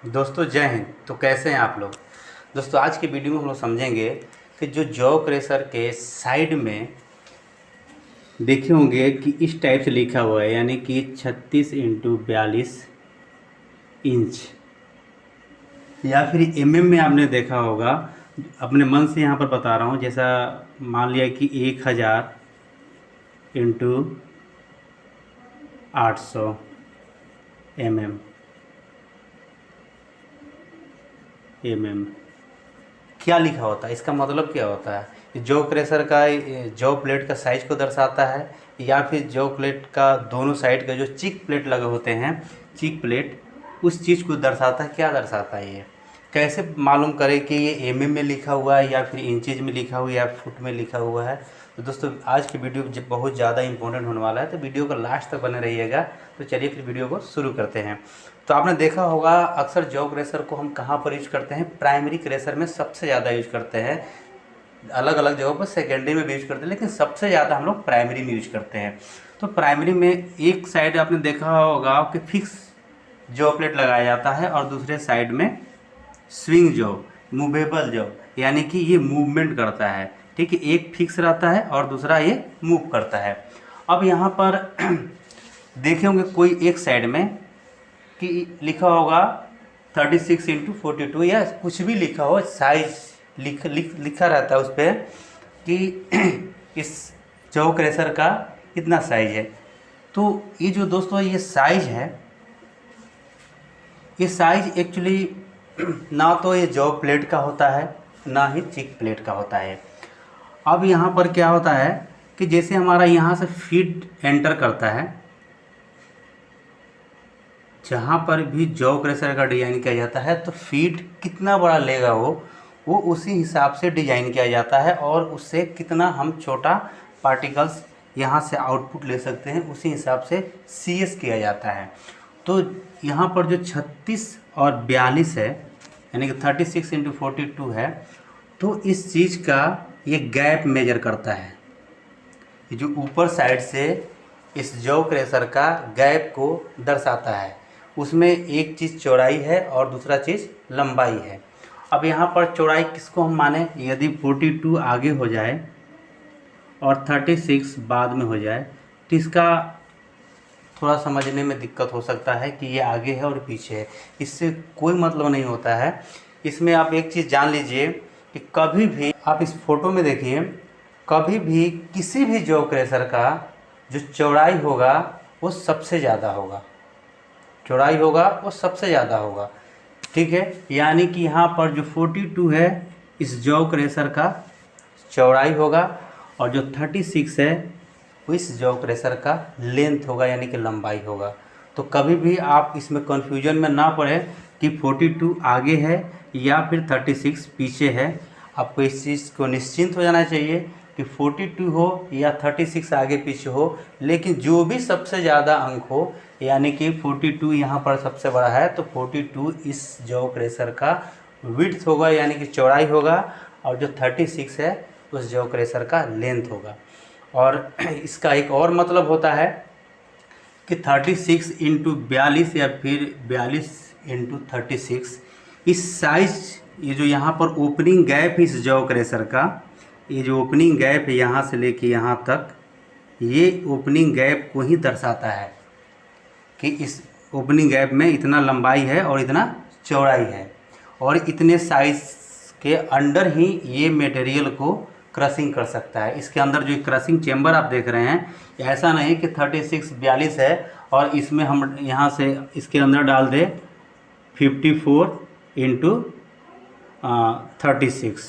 दोस्तों जय हिंद। तो कैसे हैं आप लोग। दोस्तों आज की वीडियो में हम लोग समझेंगे कि जो जॉ क्रेशर के साइड में देखे होंगे कि इस टाइप से लिखा हुआ है, यानी कि 36x42 इंच, या फिर एमएम में आपने देखा होगा। अपने मन से यहाँ पर बता रहा हूँ, जैसा मान लिया कि 1000x800 mm क्या लिखा होता है, इसका मतलब क्या होता है। जॉ क्रेशर का जॉ प्लेट का साइज को दर्शाता है, या फिर जॉ प्लेट का दोनों साइड का जो चीक प्लेट लगे होते हैं, चीक प्लेट, उस चीज़ को दर्शाता है। क्या दर्शाता है, ये कैसे मालूम करें कि ये एमएम में लिखा हुआ है या फिर इंचेज में लिखा हुआ है या फुट में लिखा हुआ है। तो दोस्तों आज की वीडियो जब बहुत ज़्यादा इंपॉर्टेंट होने वाला है, तो वीडियो को लास्ट तक बने रहिएगा। तो चलिए फिर वीडियो को शुरू करते हैं। तो आपने देखा होगा अक्सर जॉ क्रेशर को हम कहाँ पर यूज करते हैं, प्राइमरी क्रेशर में सबसे ज़्यादा यूज करते हैं। अलग अलग जगहों पर सेकेंडरी में भी यूज करते हैं, लेकिन सबसे ज़्यादा हम लोग प्राइमरी में यूज करते हैं। तो प्राइमरी में एक साइड आपने देखा होगा कि फिक्स जॉ प्लेट लगाया जाता है, और दूसरे साइड में स्विंग जॉ, मूवेबल जॉ, यानी कि ये मूवमेंट करता है। ठीक है, एक फिक्स रहता है और दूसरा ये मूव करता है। अब यहाँ पर देखे होंगे कोई एक साइड में कि लिखा होगा 36x42, या कुछ भी लिखा हो, साइज लिखा रहता है उस पर कि इस जॉ क्रेशर का इतना साइज है। तो ये जो दोस्तों ये साइज है, ये साइज एक्चुअली ना तो ये जॉ प्लेट का होता है, ना ही चिक प्लेट का होता है। अब यहाँ पर क्या होता है कि जैसे हमारा यहाँ से फीड एंटर करता है, जहाँ पर भी जॉ क्रेशर का डिज़ाइन किया जाता है, तो फीड कितना बड़ा लेगा वो उसी हिसाब से डिज़ाइन किया जाता है, और उससे कितना हम छोटा पार्टिकल्स यहाँ से आउटपुट ले सकते हैं, उसी हिसाब से सीएस किया जाता है। तो यहाँ पर जो 36 और 42 है, यानी कि 36x42 है, तो इस चीज़ का ये गैप मेजर करता है। ये जो ऊपर साइड से इस जॉ क्रेशर का गैप को दर्शाता है। उसमें एक चीज़ चौड़ाई है और दूसरा चीज़ लंबाई है। अब यहाँ पर चौड़ाई किसको हम माने, यदि 42 आगे हो जाए और 36 बाद में हो जाए, तो इसका थोड़ा समझने में दिक्कत हो सकता है कि ये आगे है और पीछे है। इससे कोई मतलब नहीं होता है। इसमें आप एक चीज़ जान लीजिए कि कभी भी आप इस फोटो में देखिए, कभी भी किसी भी जॉ क्रेशर का जो चौड़ाई होगा वो सबसे ज़्यादा होगा, चौड़ाई होगा वो सबसे ज़्यादा होगा। ठीक है, यानी कि यहाँ पर जो 42 है इस जॉ क्रेशर का चौड़ाई होगा, और जो 36 है वो इस जॉ क्रेशर का लेंथ होगा, यानी कि लंबाई होगा। तो कभी भी आप इसमें कन्फ्यूजन में ना पड़े कि 42 आगे है या फिर 36 पीछे है। आपको इस चीज़ को निश्चिंत हो जाना चाहिए कि 42 हो या 36 आगे पीछे हो, लेकिन जो भी सबसे ज़्यादा अंक हो, यानी कि 42 यहाँ पर सबसे बड़ा है, तो 42 इस जॉ क्रेशर का विड्थ होगा, यानी कि चौड़ाई होगा, और जो 36 है उस जॉ क्रेशर का लेंथ होगा। और इसका एक और मतलब होता है कि 36x42 या फिर 42x36, इस साइज, ये जो यहाँ पर ओपनिंग गैप है इस जॉ क्रेशर का, ये जो ओपनिंग गैप है यहाँ से लेके यहाँ तक, ये ओपनिंग गैप को ही दर्शाता है कि इस ओपनिंग गैप में इतना लंबाई है और इतना चौड़ाई है, और इतने साइज के अंडर ही ये मटेरियल को क्रशिंग कर सकता है। इसके अंदर जो क्रशिंग चेम्बर आप देख रहे हैं, ऐसा नहीं कि 36-42 है और इसमें हम यहाँ से इसके अंदर डाल दें 54x36,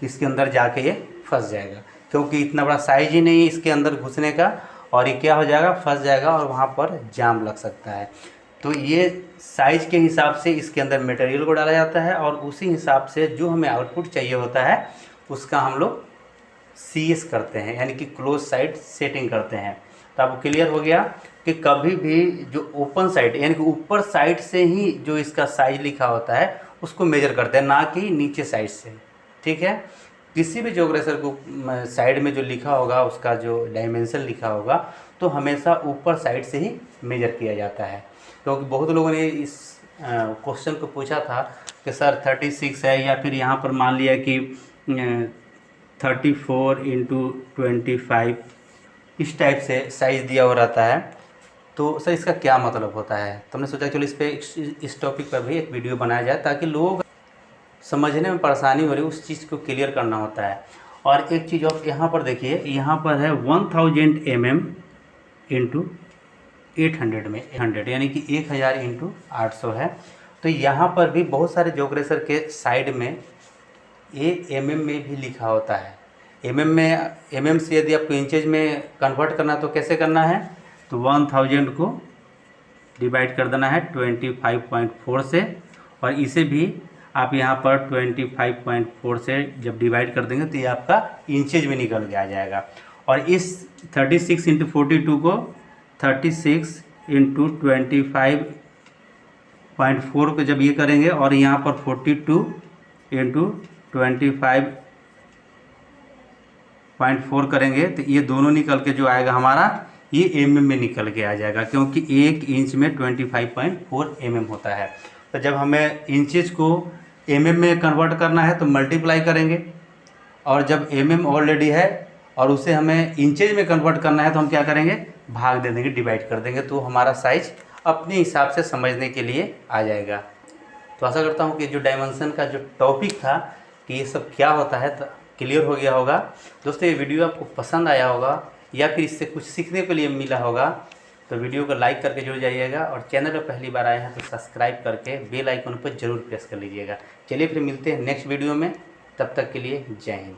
इसके अंदर जाके ये फंस जाएगा, क्योंकि इतना बड़ा साइज ही नहीं है इसके अंदर घुसने का, और ये क्या हो जाएगा, फंस जाएगा और वहाँ पर जाम लग सकता है। तो ये साइज के हिसाब से इसके अंदर मटेरियल को डाला जाता है, और उसी हिसाब से जो हमें आउटपुट चाहिए होता है उसका हम लोग सीएस करते हैं, यानी कि क्लोज साइड सेटिंग करते हैं। तो आपको क्लियर हो गया कि कभी भी जो ओपन साइड, यानी कि ऊपर साइड से ही जो इसका साइज लिखा होता है उसको मेजर करते हैं, ना कि नीचे साइड से। ठीक है, किसी भी जॉ क्रेशर को साइड में जो लिखा होगा, उसका जो डायमेंशन लिखा होगा, तो हमेशा ऊपर साइड से ही मेजर किया जाता है। क्योंकि बहुत लोगों ने इस क्वेश्चन को पूछा था कि सर 36 है, या फिर यहाँ पर मान लिया कि 34 × 25, इस टाइप से साइज़ दिया हुआ रहता है, तो सर इसका क्या मतलब होता है। तो हमने सोचा चलो इस टॉपिक पर भी एक वीडियो बनाया जाए, ताकि लोग समझने में परेशानी हो रही है उस चीज़ को क्लियर करना होता है। और एक चीज़ आप यहाँ पर देखिए, यहाँ पर है 1000 mm इंटू 800 में 100, यानी कि 1000 × 800 है। तो यहाँ पर भी बहुत सारे जोग्रेसर के साइड में ये mm में भी लिखा होता है। mm से यदि आपको इंचेज में कन्वर्ट करना तो कैसे करना है, तो 1000 को डिवाइड कर देना है 25.4 से, और इसे भी आप यहाँ पर 25.4 से जब डिवाइड कर देंगे तो ये आपका इंचेज में निकल के आ जाएगा। और इस 36 × 42 को 36 × 25.4 को जब ये करेंगे, और यहाँ पर 42 × 25.4 करेंगे, तो ये दोनों निकल के जो आएगा हमारा, ये mm में निकल के आ जाएगा, क्योंकि 1 इंच में 25.4 mm होता है। तो जब हमें इंचेज को mm में कन्वर्ट करना है तो मल्टीप्लाई करेंगे, और जब mm ऑलरेडी है और उसे हमें इंचेज में कन्वर्ट करना है तो हम क्या करेंगे, भाग दे देंगे, डिवाइड कर देंगे, तो हमारा साइज अपने हिसाब से समझने के लिए आ जाएगा। तो आशा करता हूँ कि जो डायमेंशन का जो टॉपिक था कि ये सब क्या होता है, तो क्लियर हो गया होगा। दोस्तों, ये वीडियो आपको पसंद आया होगा या फिर इससे कुछ सीखने के लिए मिला होगा, तो वीडियो को लाइक करके जुड़ जाइएगा, और चैनल पर पहली बार आए हैं तो सब्सक्राइब करके बेल आइकन पर जरूर प्रेस कर लीजिएगा। चलिए फिर मिलते हैं नेक्स्ट वीडियो में, तब तक के लिए जय हिंद।